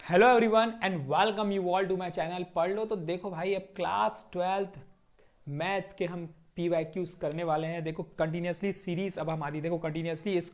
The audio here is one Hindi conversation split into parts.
Hello everyone and welcome you all to my channel. पढ़ लो तो देखो भाई, अब क्लास 12th मैथ्स के हम पीवाईक्यूज करने वाले हैं। देखो कंटिन्यूसली सीरीज अब हमारी देखो कंटिन्यूसली इस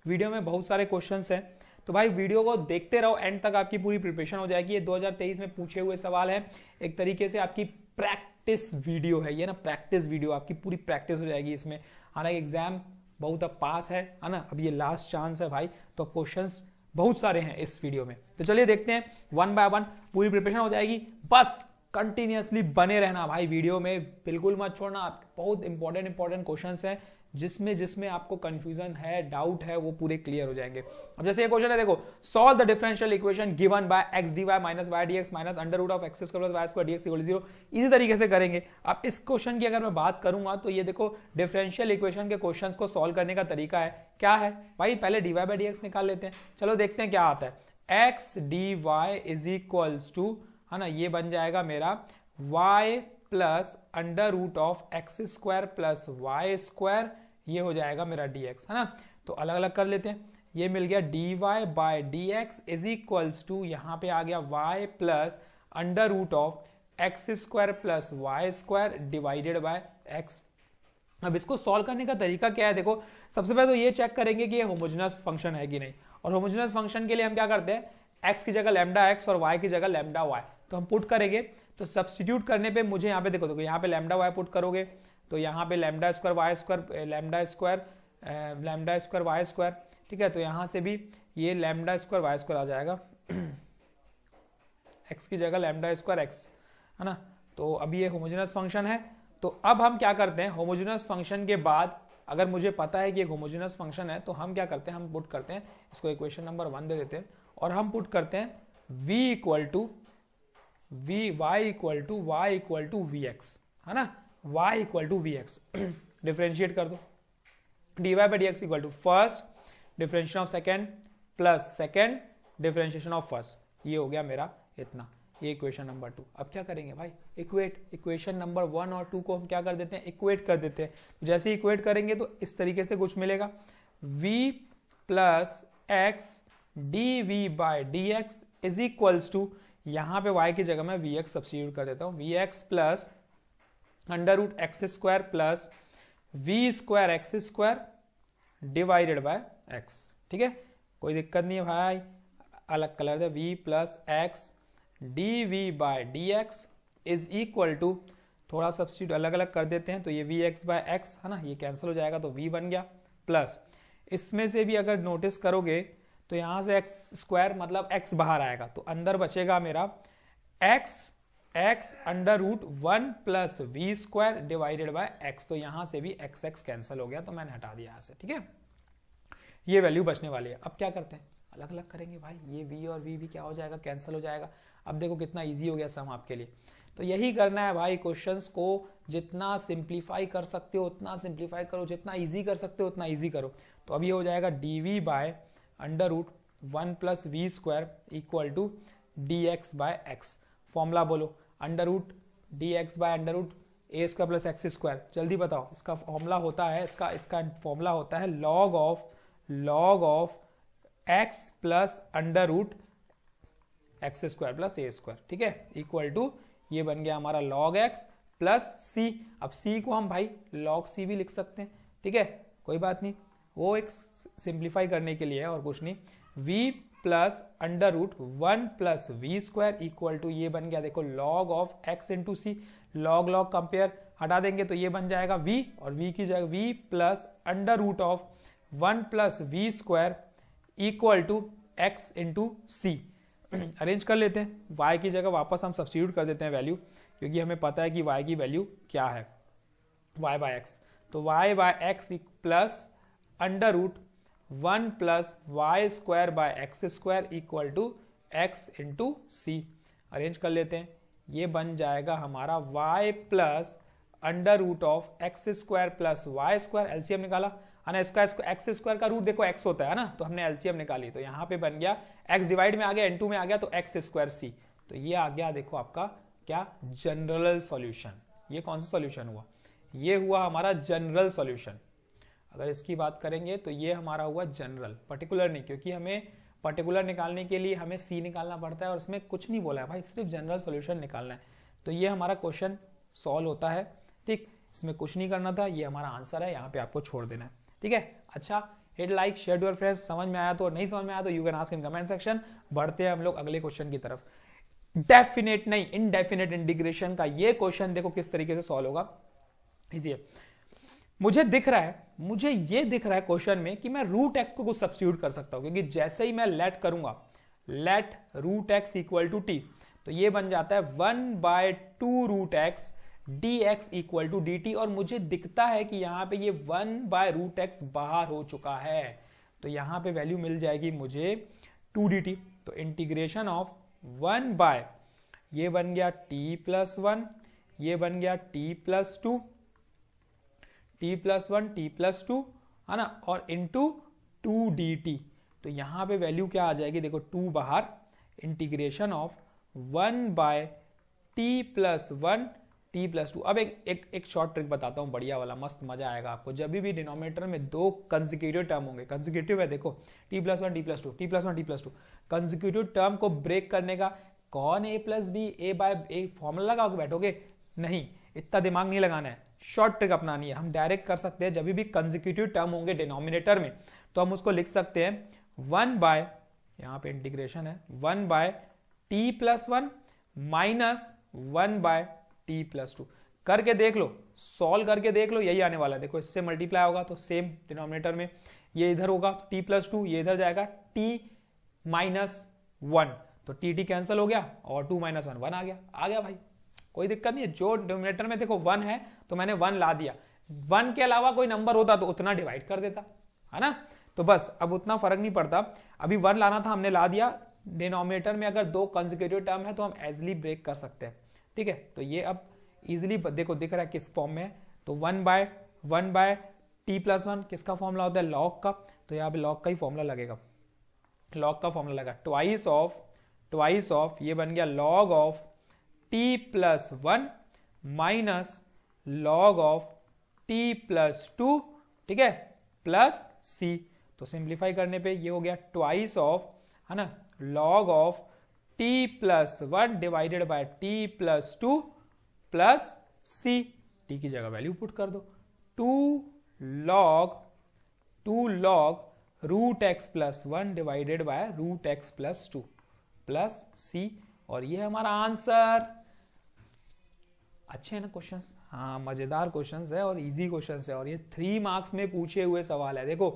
वीडियो में बहुत सारे क्वेश्चंस हैं, तो भाई वीडियो को देखते रहो, एंड तक आपकी पूरी प्रिपरेशन हो जाएगी। ये 2023 में पूछे हुए सवाल है, एक तरीके से आपकी प्रैक्टिस वीडियो है ये ना, प्रैक्टिस वीडियो, आपकी पूरी प्रैक्टिस हो जाएगी इसमें। हालांकि एग्जाम बहुत अब पास है ना, अब ये लास्ट चांस है भाई, तो क्वेश्चंस बहुत सारे हैं इस वीडियो में। तो चलिए देखते हैं, वन बाय वन पूरी प्रिपरेशन हो जाएगी। बस कंटिन्यूअसली बने रहना भाई, वीडियो में बिल्कुल मत छोड़ना। बहुत इंपॉर्टेंट क्वेश्चंस हैं, जिसमें आपको कंफ्यूजन है, डाउट है, वो पूरे क्लियर हो जाएंगे। अब जैसे ये क्वेश्चन है, देखो, solve the differential equation given by x d y minus y d x minus under root of x square plus y square d x equal 0। इसी तरीके से करेंगे। अब इस क्वेश्चन की अगर मैं बात करूंगा तो ये देखो, डिफरेंशियल इक्वेशन के क्वेश्चंस को सॉल्व करने का तरीका है क्या है भाई, पहले d y by d x निकाल लेते हैं। चलो देखते हैं क्या आता है। X d y is equals to, है ना, ये बन जाएगा मेरा y plus under root of x square plus y square, ये हो जाएगा मेरा dx, है ना। तो अलग अलग कर लेते हैं। ये मिल गया dy by dx is equals to, यहां पे आ गया y plus under root of x square plus y square divided by x। अब इसको सॉल्व करने का तरीका क्या है, देखो सबसे पहले तो ये चेक करेंगे कि ये होमोजेनस फंक्शन है कि नहीं। और होमोजेनस फंक्शन के लिए हम क्या करते हैं, x की जगह लैम्डा x और y की जगह लैम्डा y, तो हम पुट करेंगे। तो सब्स्टिट्यूट करने पे मुझे यहाँ पे देखो यहाँ पे लैम्डा y पुट करोगे तो यहाँ पे lambda square y square lambda square y square, ठीक है। तो यहाँ से भी ये लैम्डा स्क्वायर वाई स्क्वायर आ जाएगा, x की जगह लैम्डा स्क्वायर x, है ना। तो अब ये होमोजेनस फंक्शन है। तो अब हम क्या करते हैं, होमोजेनस फंक्शन के बाद अगर मुझे पता है कि एक होमोजेनस फंक्शन है तो हम क्या करते हैं, हम पुट करते हैं इसको इक्वेशन नंबर 1 दे देते हैं और हम पुट करते हैं v equal to y equal to vx, है ना, y equal to vx। Differentiate कर दो, dy by dx equal to first differentiation of second plus second differentiation of first, ये हो गया मेरा इतना, ये इक्वेशन नंबर 2। अब क्या करेंगे भाई, इक्वेशन नंबर 1 और 2 को हम क्या कर देते हैं, इक्वेट कर देते हैं। जैसे इक्वेट करेंगे तो इस तरीके से कुछ मिलेगा, v plus x d v by d x is equals to, यहां पे y की जगह मैं vx सब्स्टिट्यूट कर देता हूं, vx plus under root x square plus v square x square divided by x, ठीक है। कोई दिक्कत नहीं है भाई, अलग कलर दे, v plus x d v by d x is equal to, थोड़ा सब्स्टिट्यूट अलग अलग कर देते हैं, तो ये vx बाय x, है ना, ये कैंसिल हो जाएगा तो v बन गया, प्लस इसमें से भी अगर नोटिस करोगे तो यहां से एक्स स्क्वायर मतलब x बाहर आएगा, तो अंदर बचेगा मेरा x under root 1 plus v square divided by x। तो यहां से भी x कैंसिल हो गया, तो मैंने हटा दिया यहां से, ठीक है। ये वैल्यू बचने वाली है। अब क्या करते हैं, अलग अलग करेंगे भाई, ये v और v भी क्या हो जाएगा, कैंसिल हो जाएगा। अब देखो कितना ईजी हो गया सम आपके लिए। तो यही करना है भाई, क्वेश्चंस को जितना सिंप्लीफाई कर सकते हो उतना सिंप्लीफाई करो, जितना ईजी कर सकते हो उतना ईजी करो। तो अब ये हो जाएगा dv by under root 1 plus v square equal to d x by x. Formula बोलो, under root d x by under root a square plus x square, जल्दी बताओ। इसका फॉर्मूला होता है, इसका फॉर्मूला होता है log of x plus under root x square plus a square, ठीक है, इक्वल टू, ये बन गया हमारा लॉग एक्स प्लस सी। अब सी को हम भाई लॉग सी भी लिख सकते हैं, ठीक है, कोई बात नहीं, वो एक सिंप्लीफाई करने के लिए है और कुछ नहीं। v plus under root 1 plus v square equal to, ये बन गया देखो log of x into c, log compare हटा देंगे तो ये बन जाएगा v, और v की जगह v plus under root of 1 plus v square equal to x into c. Arrange कर लेते हैं, y की जगह वापस हम सब्स्टिट्यूट कर देते हैं वैल्यू, क्योंकि हमें पता है कि y की वैल्यू क्या है, y बाय x। तो y by x plus under root 1 plus y square by x square equal to x into c. Arrange कर लेते हैं, ये बन जाएगा हमारा y plus under root of x square plus y square, LCM निकाला है ना, इसका एक्स स्क्वायर का रूट देखो x होता है ना, तो हमने एलसीएम निकाली, तो यहाँ पे बन गया x डिवाइड में आ गया, n2 में आ गया, तो एक्स स्क्वायर सी। तो ये आ गया देखो आपका क्या, जनरल सॉल्यूशन। ये कौन सा सॉल्यूशन हुआ, ये हुआ हमारा जनरल सॉल्यूशन। अगर इसकी बात करेंगे तो ये हमारा हुआ जनरल, पर्टिकुलर नहीं, क्योंकि हमें पर्टिकुलर निकालने के लिए हमें सी निकालना पड़ता है और इसमें कुछ नहीं बोला है भाई, सिर्फ जनरल सॉल्यूशन निकालना है। तो ये हमारा क्वेश्चन सॉल्व होता है, ठीक, इसमें कुछ नहीं करना था, ये हमारा आंसर है, यहाँ पे आपको छोड़ देना है, ठीक है। अच्छा, hit like, share your friends, समझ में आया तो, नहीं समझ में आया तो you can ask in comment section. बढ़ते हैं हम लोग अगले क्वेश्चन की तरफ। डेफिनेट नहीं, इनडेफिनेट इंटीग्रेशन का ये क्वेश्चन देखो किस तरीके से सॉल्व होगा। इजी है, मुझे ये दिख रहा है क्वेश्चन में कि मैं रूट एक्स को कुछ सब्स्टिट्यूट कर सकता हूं, क्योंकि जैसे ही मैं लेट करूंगा, let root x equal to t, तो ये बन जाता है 1/2 root x d x equal to d t, और मुझे दिखता है कि यहां पे ये 1/रूट एक्स बाहर हो चुका है, तो यहां पे वैल्यू मिल जाएगी मुझे 2 डी टी। तो इंटीग्रेशन ऑफ 1/, ये बन गया t+1, ये बन गया t+2, t+1 t+2 है ना, और इंटू 2 dt। तो यहां पे वैल्यू क्या आ जाएगी, देखो 2 बाहर, इंटीग्रेशन ऑफ 1/t+1 t+2। अब एक शॉर्ट ट्रिक बताता हूं, बढ़िया वाला, मस्त मजा आएगा आपको। जब भी डिनोमिनेटर में दो कंसेक्यूटिव टर्म होंगे, कंसेक्यूटिव है देखो t+1 t+2 t+1 t+2, consecutive term को ब्रेक करने का कौन a+b a/a फॉर्मूला लगा के बैठोगे, नहीं, इतना दिमाग नहीं लगाना है, शॉर्ट ट्रिक अपनानी है। हम डायरेक्ट कर सकते हैं, जब भी कंसेक्यूटिव टर्म होंगे डिनोमिनेटर में, तो हम उसको लिख सकते हैं 1/, यहां पे इंटीग्रेशन है 1/t+1 माइनस 1/t+2। करके देख लो, सॉल्व करके देख लो, यही आने वाला है। देखो इससे मल्टीप्लाई होगा तो सेम डिनोमिनेटर में, ये इधर होगा t+2, ये इधर जाएगा t-1, तो t कैंसिल हो गया और 2 - 1 1 आ गया भाई, कोई दिक्कत नहीं है। जो डिनोमिनेटर में देखो 1 है तो मैंने 1 ला दिया, 1 के अलावा कोई नंबर होता तो उतना डिवाइड कर देता, है ना, तो बस अब उतना फर्क नहीं पड़ता। अभी 1 लाना था, हमने ला दिया। डिनोमिनेटर में अगर दो कंसेक्यूटिव टर्म है तो हम एजली ब्रेक कर सकते हैं, ठीक है। तो ये अब इजिली देखो दिख रहा है किस फॉर्म में है, तो 1/t+1 किसका फॉर्मूला होता है, लॉग का, तो यहाँ पे लॉग का ही फॉर्मूला लगेगा, लॉग का फॉर्मूला लगा, ट्वाइस ऑफ ये बन गया log of t+1 minus log of t+2, ठीक है, प्लस c। तो सिंप्लीफाई करने पे ये हो गया ट्वाइस ऑफ, है ना, log of t+1 divided by t+2 plus c। t की जगह वैल्यू पुट कर दो, 2 log root x plus 1 divided by root x plus 2 plus c, और ये हमारा आंसर। अच्छे है ना क्वेश्चंस, हाँ मजेदार क्वेश्चंस है और इजी क्वेश्चंस है, और ये 3 मार्क्स में पूछे हुए सवाल है। देखो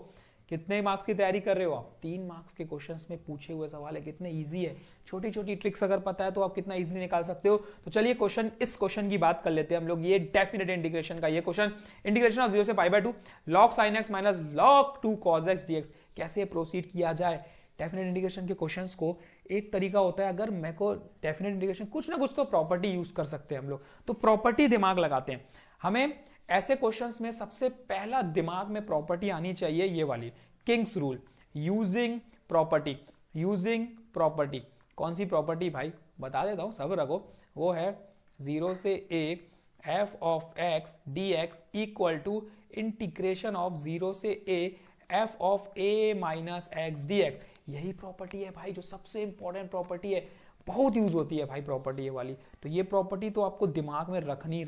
कितने मार्क्स की तैयारी कर रहे हो आप, 3 मार्क्स के क्वेश्चंस में पूछे हुए सवाल है, कितने इजी है। छोटी छोटी ट्रिक्स अगर पता है तो आप कितना इजीली निकाल सकते हो। तो चलिए इस क्वेश्चन की बात कर लेते हैं हम लोग। ये डेफिनेट इंटीग्रेशन का ये क्वेश्चन, इंटीग्रेशन ऑफ 0 से π/2 log sin x minus log 2 cos x dx, कैसे प्रोसीड किया जाए। डेफिनेट इंटीग्रेशन के क्वेश्चंस को एक तरीका होता है, अगर मेरे को डेफिनेट इंटीग्रेशन कुछ ना कुछ तो प्रॉपर्टी यूज कर सकते हैं हम लोग, तो प्रॉपर्टी दिमाग लगाते हैं। हमें ऐसे क्वेश्चंस में सबसे पहला दिमाग में प्रॉपर्टी आनी चाहिए, ये वाली किंग्स रूल, यूजिंग प्रॉपर्टी। कौन सी प्रॉपर्टी भाई, बता देता हूं, सब रखो, वो है 0 से a f of x dx equal to integration of 0 से a f of a minus x dx। यही प्रॉपर्टी है भाई जो सबसे इंपॉर्टेंट प्रॉपर्टी है, बहुत यूज होती है भाई प्रॉपर्टी ये वाली। तो ये प्रॉपर्टी तो आपको दिमाग में रखनी है,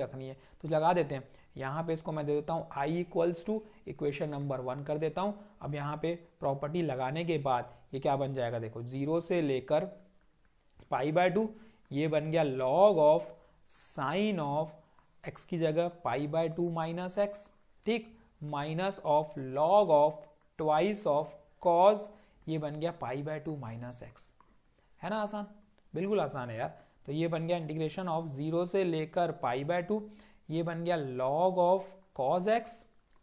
तो लगा देते हैं। यहाँ पे इसको मैं दे देता हूँ i equals to equation number 1 कर देता हूँ। अब यहाँ पे प्रॉपर्टी लगाने के बाद ये क्या बन जाएगा, देखो 0 से लेकर π/2, ये बन गया log of sine of x की जगह π/2 माइनस x, ठीक, minus of log of twice of cos, ये बन गया π/2 माइनस x। है ना आसान, बिल्कुल आसान है यार। तो ये बन गया इंटीग्रेशन ऑफ 0 से लेकर π/2, ये बन गया log ऑफ cos x,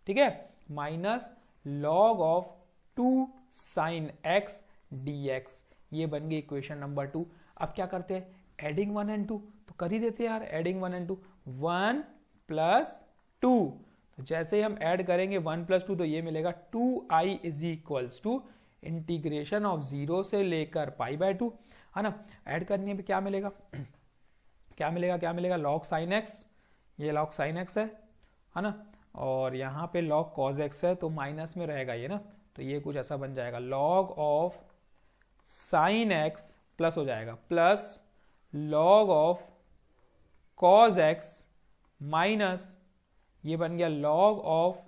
ठीक है, minus log of 2 sin x dx, ये बन गई इक्वेशन नंबर 2। अब क्या करते हैं, एडिंग 1 and 2, तो कर ही देते हैं यार, एडिंग 1 and 2, 1 + 2। तो जैसे ही हम ऐड करेंगे 1 + 2, तो ये मिलेगा 2i is equals to integration of 0 से लेकर π/2, है ना। ऐड करने पे क्या मिलेगा, log sin x, ये log sin x है ना, और यहाँ पे log cos x है, तो माइनस में रहेगा ये ना, तो ये कुछ ऐसा बन जाएगा log of sine x plus हो जाएगा plus log of cos x minus ये बन गया लॉग ऑफ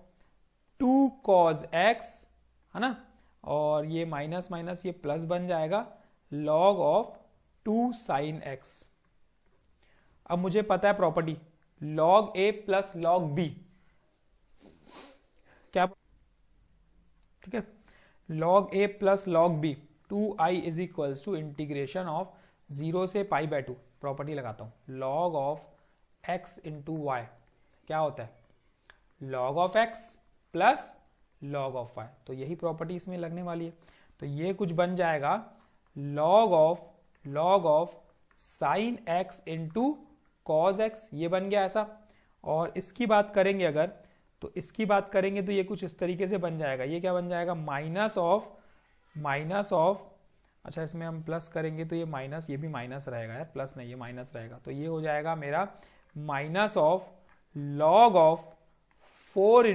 2 कॉज एक्स, है ना, और ये माइनस माइनस ये प्लस बन जाएगा लॉग ऑफ 2 साइन एक्स। अब मुझे पता है property log a plus log b, क्या, ठीक है, log a plus log b 2i is equals to integration of 0 से पाई बाय 2। प्रॉपर्टी लगाता हूं log of x into y क्या होता है log of x plus log of y, तो यही प्रॉपर्टी इसमें लगने वाली है। तो ये कुछ बन जाएगा log of sine x into cos x, ये बन गया ऐसा। और इसकी बात करेंगे अगर, तो इसकी बात करेंगे तो ये कुछ इस तरीके से बन जाएगा, ये क्या बन जाएगा माइनस ऑफ, अच्छा इसमें हम प्लस करेंगे तो ये माइनस, ये भी माइनस रहेगा यार, प्लस नहीं ये माइनस रहेगा, तो ये हो जाएगा मेरा minus of log of 4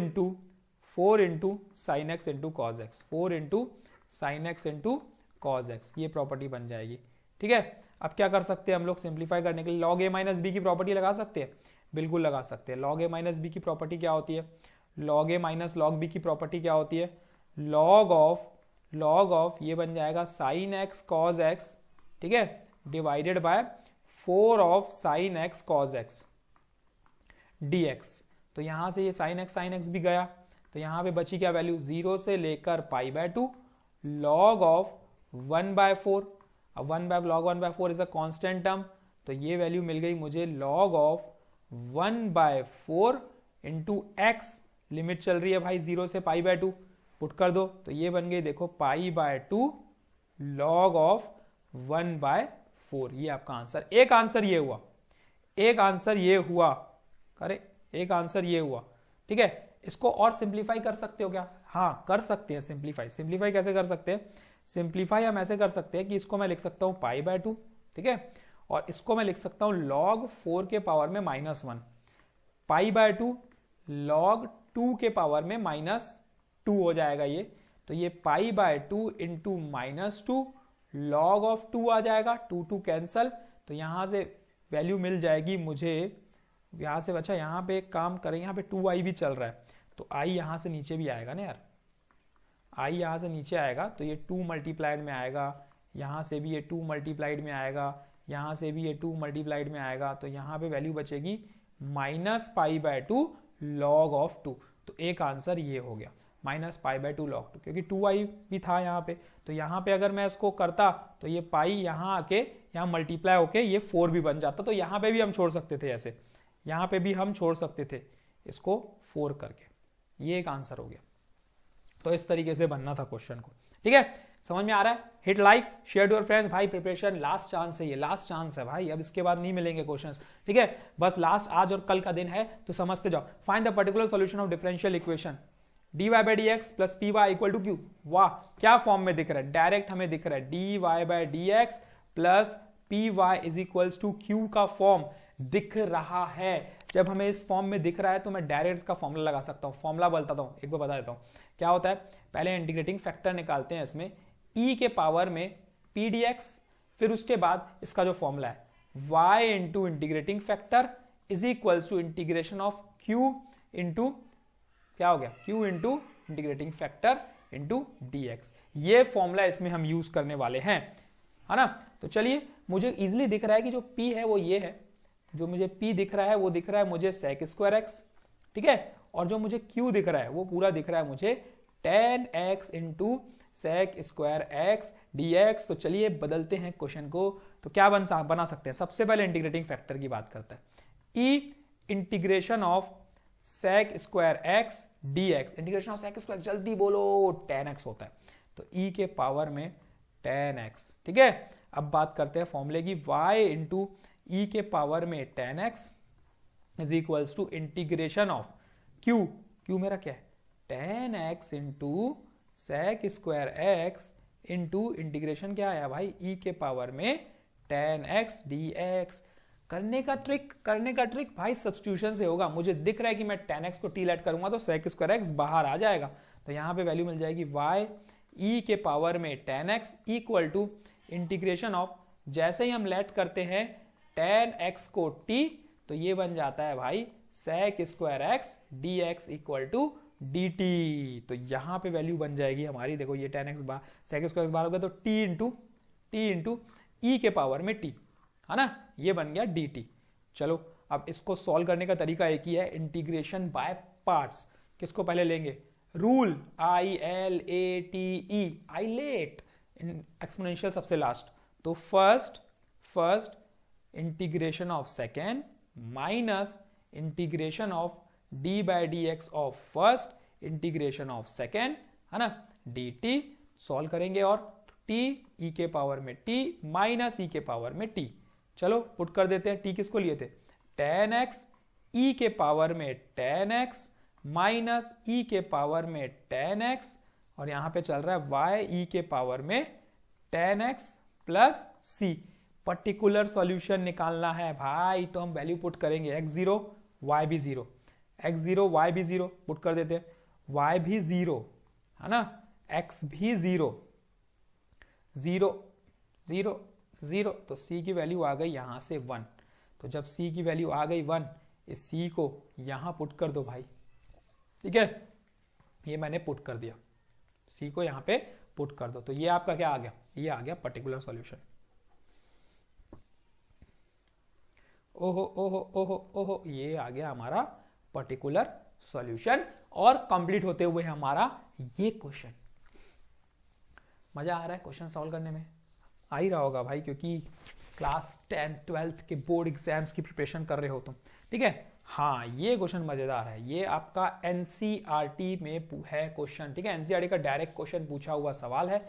into sine x into cos x, 4 into sine x into cos x, ये प्रॉपर्टी बन जाएगी। ठीक है, अब क्या कर सकते हैं हम लोग सिंप्लीफाई करने के लिए लॉग ए माइनस बी की प्रॉपर्टी लगा सकते हैं, बिल्कुल लगा सकते हैं। लॉग ए माइनस बी की प्रॉपर्टी क्या होती है, लॉग ए माइनस लॉग बी की प्रॉपर्टी क्या होती है, लॉग ऑफ ये बन जाएगा साइन एक्स कॉज एक्स, ठीक है, divided by 4 of sine x cos x d x. तो यहां से ये साइन एक्स भी गया, तो यहां पे बची क्या वैल्यू 0 से लेकर पाई बाय 2 लॉग ऑफ 1/4। अब 1/4 इज अ कांस्टेंट टर्म, तो ये वैल्यू मिल गई मुझे log of 1/4 into x, limit चल रही है भाई 0 से पाई बाय 2, पुट कर दो तो ये बन गई देखो पाई बाय 2 लॉग ऑफ 1/4। ये आपका आंसर, एक आंसर ये हुआ, एक आंसर ये हुआ, अरे एक आंसर ये हुआ। ठीक है, इसको और सिंप्लीफाई कर सकते हो क्या, हाँ कर सकते हैं सिंप्लीफाई कैसे कर सकते हैं, सिंप्लीफाई हम ऐसे कर सकते हैं कि इसको मैं लिख सकता हूं पाई बाय 2, ठीक है, और इसको मैं लिख सकता हूं log 4 के पावर में -1, पाई बाय 2 log 2 के पावर में -2 हो जाएगा ये, तो ये पाई बाय 2 इंटू -2 log ऑफ 2 आ जाएगा, 2 कैंसल, तो यहां से वैल्यू मिल जाएगी मुझे, यहां से बचा, यहां पे एक काम करें, यहां पे 2i भी चल रहा है, तो i यहां से नीचे भी आएगा ना यार, i यहां से नीचे आएगा तो ये 2 मल्टीप्लाइड में आएगा, यहां से भी ये 2 मल्टीप्लाइड में आएगा, यहां से भी ये 2 मल्टीप्लाइड में आएगा, तो यहां पे वैल्यू बचेगी -π/2 log ऑफ 2। तो एक आंसर ये हो गया -π/2 log 2, क्योंकि 2i भी था यहाँ पे, तो यहाँ पे अगर मैं इसको करता तो ये पाई यहाँ आके यहाँ मल्टीप्लाई होके ये 4 भी बन जाता, तो यहाँ पे भी हम छोड़ सकते थे, ऐसे यहाँ पे भी हम छोड़ सकते थे इसको 4 करके, ये एक आंसर हो गया। तो इस तरीके से बनना था क्वेश्चन को। ठीक है, समझ में आ रहा है, hit like, share to your friends. भाई प्रिपरेशन लास्ट चांस है, ये लास्ट चांस है भाई, अब इसके बाद नहीं मिलेंगे क्वेश्चंस। ठीक है, बस लास्ट आज और कल का दिन है, तो समझते जाओ। Find the particular solution of differential equation dy/dx plus py equal to q। वाह, क्या फॉर्म में दिख रहा है, डायरेक्ट हमें दिख रहा है dy/dx plus py is equals to q का फॉर्म दिख रहा है। जब हमें इस फॉर्म में दिख रहा है तो मैं डायरेक्ट इसका फॉर्मूला लगा सकता हूं। फॉर्मूला बताता हूं, एक बार बता देता हूं क्या होता है। पहले इंटीग्रेटिंग फैक्टर निकालते हैं इसमें, e के पावर में p dx, फिर उसके बाद इसका जो फॉर्मूला है y into integrating factor is equals to integration of q into क्या हो गया, q into integrating factor into dx। ये फॉर्मूला इसमें हम यूज करने वाले हैं, है ना। तो चलिए, मुझे इजिली दिख रहा है कि जो p है वो ये है, जो मुझे p दिख रहा है वो दिख रहा है मुझे sec²x, ठीक है, और जो मुझे q दिख रहा है वो पूरा दिख रहा है मुझे tan x into sec²x dx। तो चलिए बदलते हैं क्वेश्चन को, तो क्या बना सकते हैं। सबसे पहले इंटीग्रेटिंग फैक्टर की बात करते हैं, e integration of sec²x dx, integration of sec², जल्दी बोलो, tan x होता है, तो e के पावर में tan x। ठीक है, अब बात करते हैं फॉर्मूले की, y इंटू e के पावर में tan x is equals to integration of q मेरा क्या है, tan x into sec²x into integration क्या आया भाई, e के पावर में tan x dx। करने का ट्रिक भाई सब्स्टिट्यूशन से होगा। मुझे दिख रहा है कि मैं tan x को t लेट करूंगा तो sec²x बाहर आ जाएगा, तो यहां पे वैल्यू मिल जाएगी y e के पावर में tan x equal to integration of, जैसे ही हम लेट करते हैं tan x को t, तो ये बन जाता है भाई sec square x dx equal to dt। तो यहां पे वैल्यू बन जाएगी हमारी, देखो ये tan x बार sec स्क्वायर x बार हो गया तो t इंटू e के पावर में t, है ना, ये बन गया dt। चलो अब इसको सॉल्व करने का तरीका एक ही है, इंटीग्रेशन बाय पार्ट्स। किसको पहले लेंगे, रूल ILATE, आइलेट, एक्सपोनेंशियल सबसे लास्ट, तो first integration of second minus integration of d by dx of first integration of second, है ना, dt। सॉल्व करेंगे और t e के पावर में t माइनस e के पावर में t, चलो पुट कर देते हैं। t किसको लिए थे, tan x e के पावर में tan x माइनस e के पावर में tan x, और यहां पे चल रहा है y e के पावर में tan x plus c। Particular solution निकालना है भाई, तो हम वैल्यू पुट करेंगे x0 y भी 0, x0 y भी 0 पुट कर देते हैं, y भी 0, है ना, x भी 0 0 0 0, तो c की वैल्यू आ गई यहां से 1। तो जब c की वैल्यू आ गई 1, इस c को यहां पुट कर दो भाई, ठीक है, ये मैंने पुट कर दिया, c को यहां पे पुट कर दो, तो ये आपका क्या आ गया, ये आ गया पर्टिकुलर सॉल्यूशन। ओहो ओहो ओहो ओहो, ये आ गया हमारा पर्टिकुलर सॉल्यूशन, और कंप्लीट होते हुए हमारा ये क्वेश्चन। मजा आ रहा है क्वेश्चन सॉल्व करने में, आ ही रहा होगा भाई, क्योंकि क्लास 10 12th के बोर्ड एग्जाम्स की प्रिपरेशन कर रहे हो तुम, ठीक है। हाँ, ये क्वेश्चन मजेदार है, ये आपका एनसीईआरटी में है क्वेश्चन, ठीक है, एनसीईआरटी का डायरेक्ट क्वेश्चन पूछा हुआ सवाल है।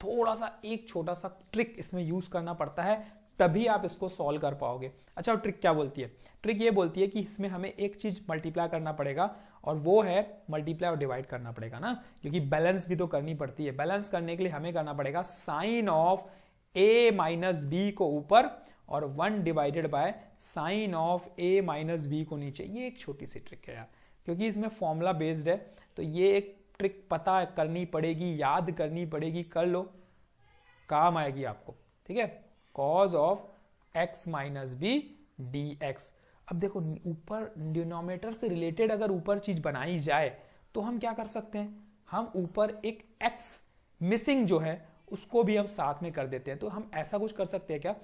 थोड़ा सा एक छोटा सा ट्रिक इसमें यूज करना पड़ता है, तभी आप इसको सॉल्व कर पाओगे। अच्छा, ट्रिक क्या बोलती है, ट्रिक ये बोलती है कि इसमें हमें एक चीज मल्टीप्लाई करना पड़ेगा, और वो है मल्टीप्लाई और डिवाइड करना पड़ेगा ना, क्योंकि बैलेंस भी तो करनी पड़ती है। बैलेंस करने के लिए हमें करना पड़ेगा sine of a minus b को ऊपर और 1 divided by sine of a minus b को नीचे। ये एक छोटी सी ट्रिक है यार, क्योंकि इसमें फॉर्मूला बेस्ड है, तो ये एक ट्रिक पता करनी पड़ेगी, याद करनी पड़ेगी, कर लो, काम आएगी आपको, ठीक है। Cos of x minus b d x. अब देखो, ऊपर डिनोमिनेटर से रिलेटेड अगर ऊपर चीज बनाई जाए तो हम क्या कर सकते हैं, हम ऊपर एक x मिसिंग जो है उसको भी हम साथ में कर देते हैं। तो हम ऐसा कुछ कर सकते हैं क्या,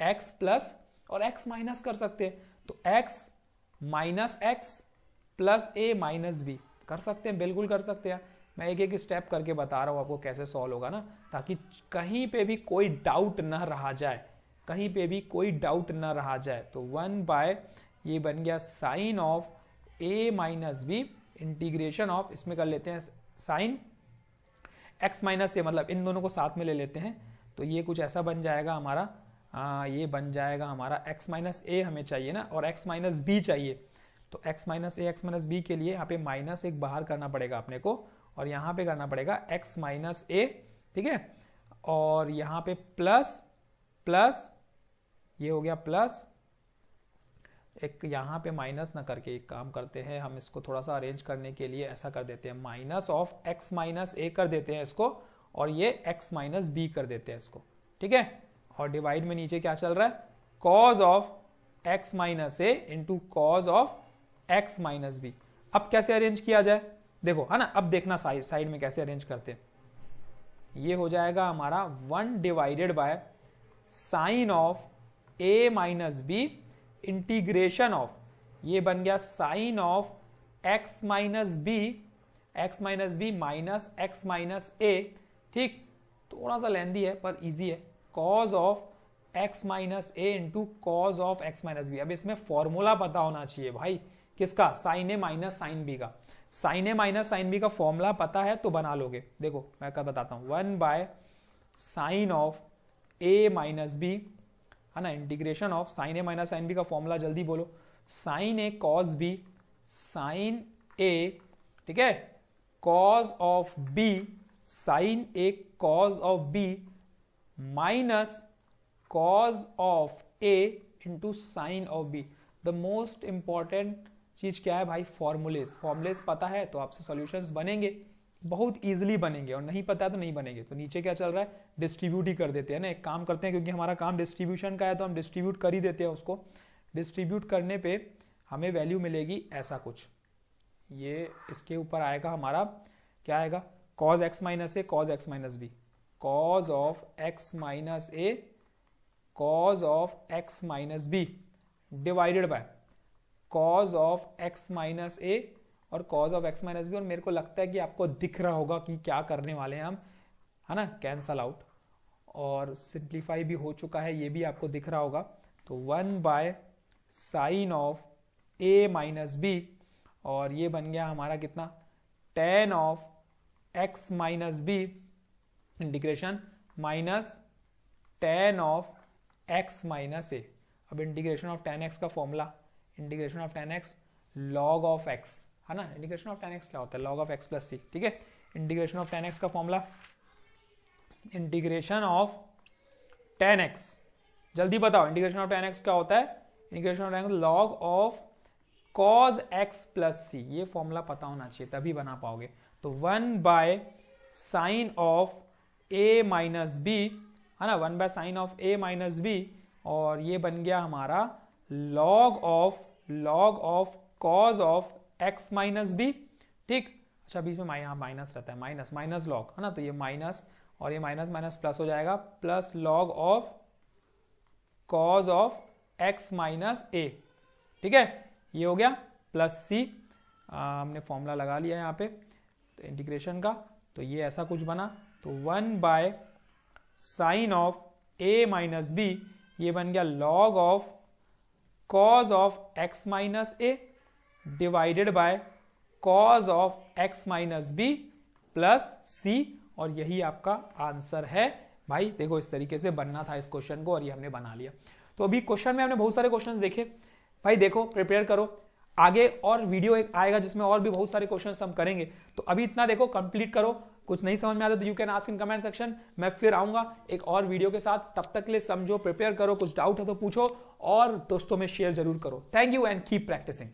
x प्लस और x माइनस कर सकते हैं, तो x minus x plus a minus b कर सकते हैं, बिल्कुल कर सकते हैं। मैं एक एक स्टेप करके बता रहा हूं आपको कैसे सॉल्व होगा ना, ताकि कहीं पे भी कोई डाउट ना रहा जाए, कहीं पे भी कोई डाउट ना रहा जाए। तो 1 बाय ये बन गया sine of a minus b integration of, इसमें कर लेते हैं साइन x माइनस ए, मतलब इन दोनों को साथ में ले लेते हैं, तो ये कुछ ऐसा बन जाएगा हमारा, ये बन जाएगा हमारा x माइनस ए हमें चाहिए ना, और x माइनस बी चाहिए। तो x माइनस ए x माइनस बी के लिए यहाँ पे माइनस एक बाहर करना पड़ेगा अपने को, और यहाँ पे करना पड़ेगा x माइनस ए, ठीक है, और यहाँ पे प्लस प्लस, ये हो गया प्लस, एक यहाँ पे माइनस ना करके एक काम करते हैं, हम इसको थोड़ा सा अरेंज करने के लिए ऐसा कर देते हैं, माइनस ऑफ x माइनस ए कर देते हैं इसको, और ये x माइनस बी कर देते हैं इसको, ठीक है। और डिवाइड में नीचे क्या चल रहा है, cos of x minus a into cos of x minus b. अब कैसे अरेंज किया जाए, देखो, है ना, अब देखना साइड में कैसे अरेंज करते हैं। ये हो जाएगा हमारा 1 divided by sine of a minus b integration of, ये बन गया sine of x minus b minus x minus a, ठीक, थोड़ा सा लेंदी है पर इजी है, cos of x minus a into cos of x minus b. अब इसमें फॉर्मूला पता होना चाहिए भाई, किसका, sine a minus sine b का। Sine a minus sine b का फॉर्मूला पता है तो बना लोगे, देखो मैं कब बताता हूं, 1 by sine of a minus b, है ना, integration of sine a minus sine b का फॉर्मूला जल्दी बोलो, sine a cos b, sine a, ठीक है, cos of b, sine a cos of b minus cos of a into sine of b. The most important चीज क्या है भाई, फॉर्मूलेस। फॉर्मूलेस पता है तो आपसे सॉल्यूशंस बनेंगे, बहुत इजीली बनेंगे, और नहीं पता है तो नहीं बनेंगे। तो नीचे क्या चल रहा है, डिस्ट्रीब्यूट ही कर देते हैं ना, एक काम करते हैं, क्योंकि हमारा काम डिस्ट्रीब्यूशन का है तो हम डिस्ट्रीब्यूट कर ही देते हैं उसको। डिस्ट्रीब्यूट करने पे हमें वैल्यू मिलेगी ऐसा कुछ, ये इसके ऊपर आएगा हमारा, क्या आएगा, cos x minus a cos x minus b, cos of x minus a cos of x minus b divided by cos of x minus a और cos of x minus b. और मेरे को लगता है कि आपको दिख रहा होगा कि क्या करने वाले हैं हम, है ना, कैंसल आउट, और सिंप्लीफाई भी हो चुका है, ये भी आपको दिख रहा होगा। तो 1 by sine of a minus b, और ये बन गया हमारा कितना, tan of x minus b integration minus tan of x minus a. अब इंटीग्रेशन ऑफ tan x का formula, integration of tan x log of x, है ना, इंटीग्रेशन ऑफ tan x क्या होता है, log ऑफ x प्लस सी, ठीक है। इंटीग्रेशन ऑफ tan x का formula, integration of tan x, जल्दी बताओ इंटीग्रेशन ऑफ tan x क्या होता है, integration of tan x log of cos x plus c, ये फॉर्मूला पता होना चाहिए तभी बना पाओगे। तो 1 by sine of a minus b, है ना, 1 by sine of a minus b, और ये बन गया हमारा log of cos of x minus b, ठीक। अच्छा बीच में यहाँ माइनस रहता है, माइनस लॉग, है ना, तो ये माइनस और ये माइनस माइनस प्लस हो जाएगा, plus log of cos of x minus a, ठीक है, ये हो गया प्लस सी, हमने फॉर्मूला लगा लिया यहाँ पे तो इंटीग्रेशन का, तो ये ऐसा कुछ बना। तो 1 by sine of a minus b, ये बन गया log of cos of x minus a divided by cos of x minus b plus c, और यही आपका आंसर है भाई। देखो इस तरीके से बनना था इस क्वेश्चन को, और ये हमने बना लिया। तो अभी क्वेश्चन में हमने बहुत सारे क्वेश्चंस देखे भाई, देखो प्रिपेयर करो, आगे और वीडियो एक आएगा जिसमें और भी बहुत सारे क्वेश्चंस हम करेंगे। तो अभी इतना देखो, कंप्लीट करो, कुछ नहीं समझ में आता तो you can ask in comment section, मैं फिर आऊंगा एक और वीडियो के साथ। तब तक के लिए समझो, प्रिपेयर करो, कुछ डाउट है तो पूछो, और दोस्तों में शेयर जरूर करो। Thank you and keep practising.